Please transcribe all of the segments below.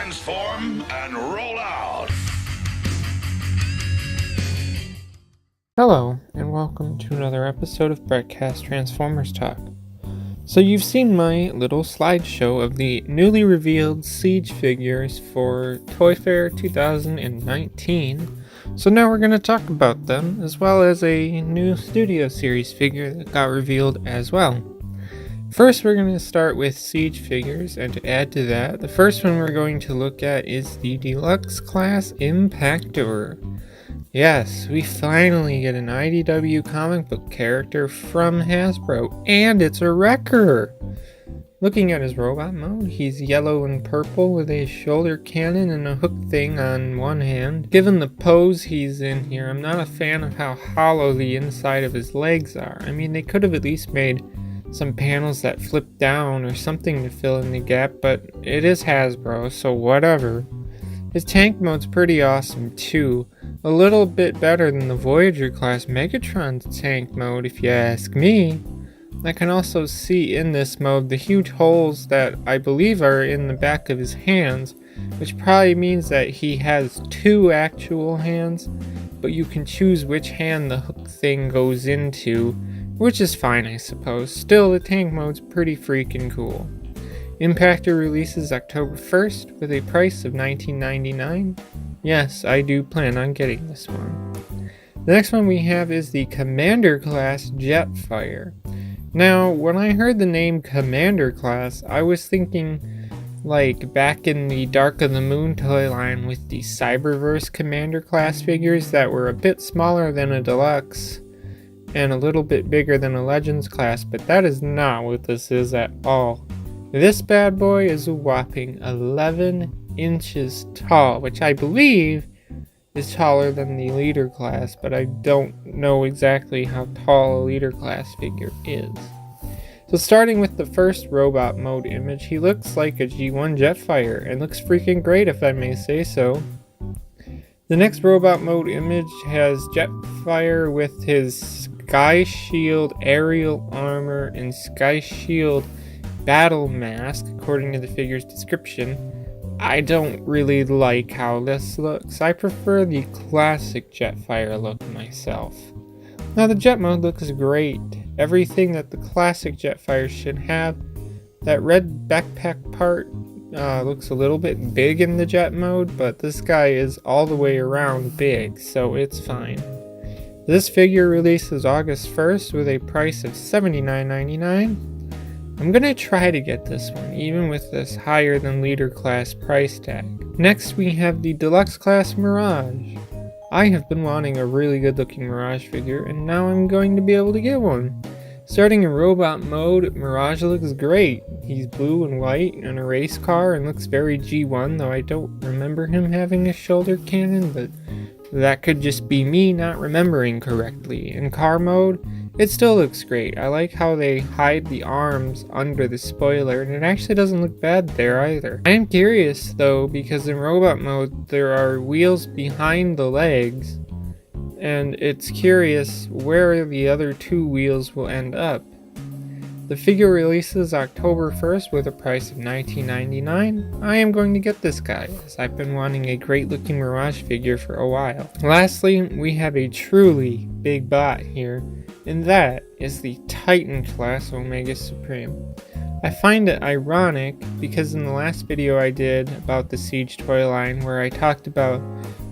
Transform and roll out. Hello, and welcome to another episode of Brettcast Transformers Talk. So you've seen my little slideshow of the newly revealed Siege figures for Toy Fair 2019. So now we're going to talk about them, as well as a new Studio Series figure that got revealed as well. First, we're going to start with Siege figures, and to add to that, the first one we're going to look at is the Deluxe Class Impactor. Yes, we finally get an IDW comic book character from Hasbro, and it's a wrecker! Looking at his robot mode, he's yellow and purple with a shoulder cannon and a hook thing on one hand. Given the pose he's in here, I'm not a fan of how hollow the inside of his legs are. I mean, they could have at least made some panels that flip down or something to fill in the gap, but it is Hasbro, so whatever. His tank mode's pretty awesome too. A little bit better than the Voyager class Megatron's tank mode if you ask me. I can also see in this mode the huge holes that I believe are in the back of his hands, which probably means that he has two actual hands, but you can choose which hand the hook thing goes into, which is fine I suppose. Still, the tank mode's pretty freaking cool. Impactor releases October 1st with a price of $19.99. Yes, I do plan on getting this one. The next one we have is the Commander Class Jetfire. Now, when I heard the name Commander Class, I was thinking like back in the Dark of the Moon toy line with the Cyberverse Commander Class figures that were a bit smaller than a Deluxe and a little bit bigger than a Legends Class, but that is not what this is at all. This bad boy is a whopping 11 inches tall, which I believe is taller than the Leader Class, but I don't know exactly how tall a Leader Class figure is. So starting with the first robot mode image, he looks like a G1 Jetfire, and looks freaking great if I may say so. The next robot mode image has Jetfire with his Sky Shield aerial armor and Sky Shield battle mask, according to the figure's description. I don't really like how this looks. I prefer the classic Jetfire look myself. Now the jet mode looks great. Everything that the classic Jetfire should have. That red backpack part looks a little bit big in the jet mode, but this guy is all the way around big, so it's fine. This figure releases August 1st with a price of $79.99. I'm gonna try to get this one, even with this higher than Leader Class price tag. Next we have the Deluxe Class Mirage. I have been wanting a really good looking Mirage figure, and now I'm going to be able to get one. Starting in robot mode, Mirage looks great. He's blue and white in a race car and looks very G1, though I don't remember him having a shoulder cannon, but that could just be me not remembering correctly. In car mode, it still looks great. I like how they hide the arms under the spoiler, and it actually doesn't look bad there either. I am curious though, because in robot mode there are wheels behind the legs, and it's curious where the other two wheels will end up. The figure releases October 1st with a price of $19.99. I am going to get this guy, as I've been wanting a great looking Mirage figure for a while. Lastly, we have a truly big bot here, and that is the Titan Class Omega Supreme. I find it ironic because in the last video I did about the Siege toy line, where I talked about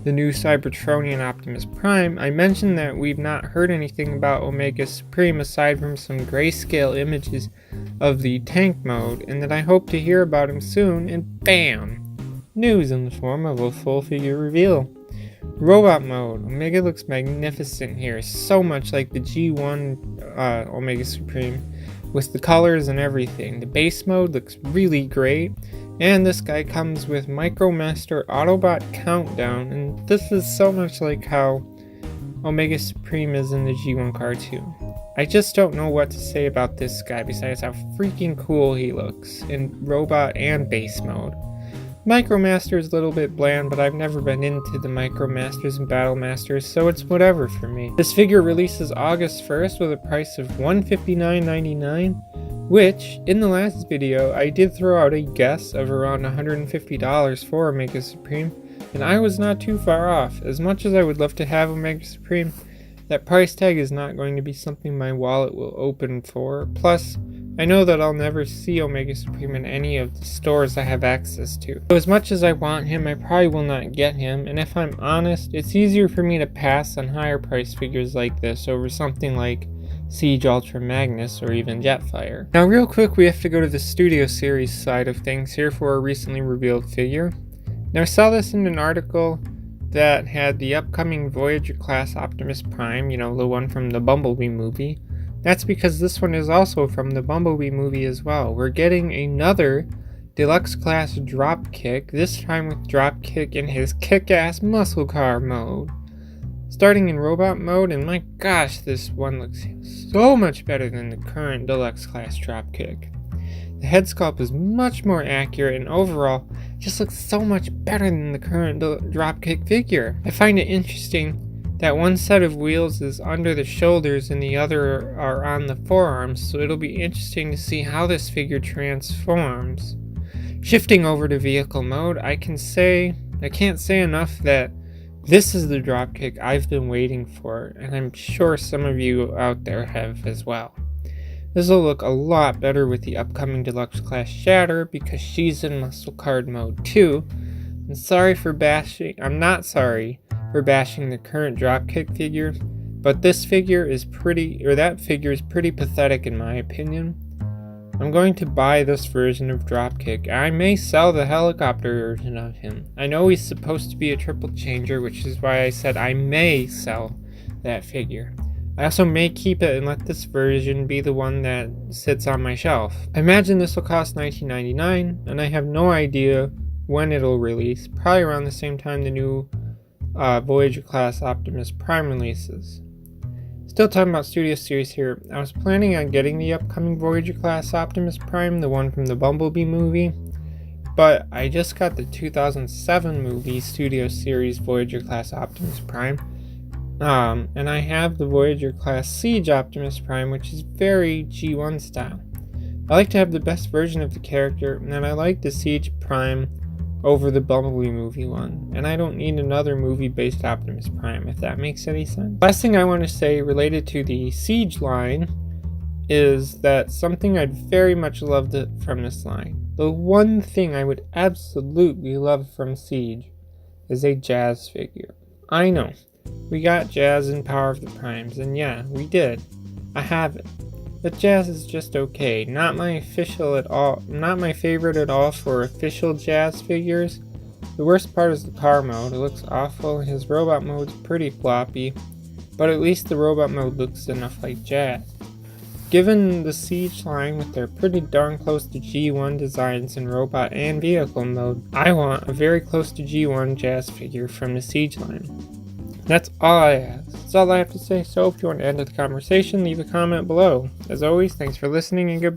the new Cybertronian Optimus Prime, I mentioned that we've not heard anything about Omega Supreme aside from some grayscale images of the tank mode, and that I hope to hear about him soon, and BAM! News in the form of a full figure reveal. Robot mode. Omega looks magnificent here, so much like the G1 Omega Supreme, with the colors and everything. The base mode looks really great, and this guy comes with Micromaster Autobot Countdown, and this is so much like how Omega Supreme is in the G1 cartoon. I just don't know what to say about this guy besides how freaking cool he looks in robot and base mode. Micromaster is a little bit bland, but I've never been into the Micromasters and Battle Masters, so it's whatever for me. This figure releases August 1st with a price of $159.99, which, in the last video, I did throw out a guess of around $150 for Omega Supreme, and I was not too far off. As much as I would love to have Omega Supreme, that price tag is not going to be something my wallet will open for. Plus, I know that I'll never see Omega Supreme in any of the stores I have access to. So as much as I want him, I probably will not get him, and if I'm honest, it's easier for me to pass on higher price figures like this over something like Siege Ultra Magnus or even Jetfire. Now real quick, we have to go to the Studio Series side of things here for a recently revealed figure. Now I saw this in an article that had the upcoming Voyager class Optimus Prime, you know, the one from the Bumblebee movie. That's because this one is also from the Bumblebee movie as well. We're getting another deluxe class Dropkick, this time with Dropkick in his kick-ass muscle car mode. Starting in robot mode, and my gosh, this one looks so much better than the current deluxe class Dropkick. The head sculpt is much more accurate, and overall, just looks so much better than the current Dropkick figure. I find it interesting that one set of wheels is under the shoulders and the other are on the forearms, so it'll be interesting to see how this figure transforms. Shifting over to vehicle mode, I can't say enough that this is the Dropkick I've been waiting for, and I'm sure some of you out there have as well. This will look a lot better with the upcoming deluxe class Shatter because she's in muscle card mode too. I'm not sorry for bashing the current Dropkick figure, but that figure is pretty pathetic in my opinion. I'm going to buy this version of Dropkick. I may sell the helicopter version of him. I know he's supposed to be a triple changer, which is why I said I may sell that figure. I also may keep it and let this version be the one that sits on my shelf. I imagine this will cost $19.99, and I have no idea when it'll release, probably around the same time the new Voyager class Optimus Prime releases. Still talking about Studio Series here, I was planning on getting the upcoming Voyager class Optimus Prime, the one from the Bumblebee movie, but I just got the 2007 movie Studio Series Voyager class Optimus Prime, and I have the Voyager class Siege Optimus Prime, which is very G1 style. I like to have the best version of the character, and I like the Siege Prime over the Bumblebee movie one, and I don't need another movie-based Optimus Prime, if that makes any sense. Last thing I want to say related to the Siege line is that something I'd very much love from this line. The one thing I would absolutely love from Siege is a Jazz figure. I know, we got Jazz in Power of the Primes, and yeah, we did. I have it. But Jazz is just okay. Not my favorite at all for official Jazz figures. The worst part is the car mode. It looks awful. His robot mode's pretty floppy, but at least the robot mode looks enough like Jazz. Given the Siege line with their pretty darn close to G1 designs in robot and vehicle mode, I want a very close to G1 Jazz figure from the Siege line. That's all I ask. That's all I have to say. So if you want to end the conversation, leave a comment below. As always, thanks for listening and goodbye.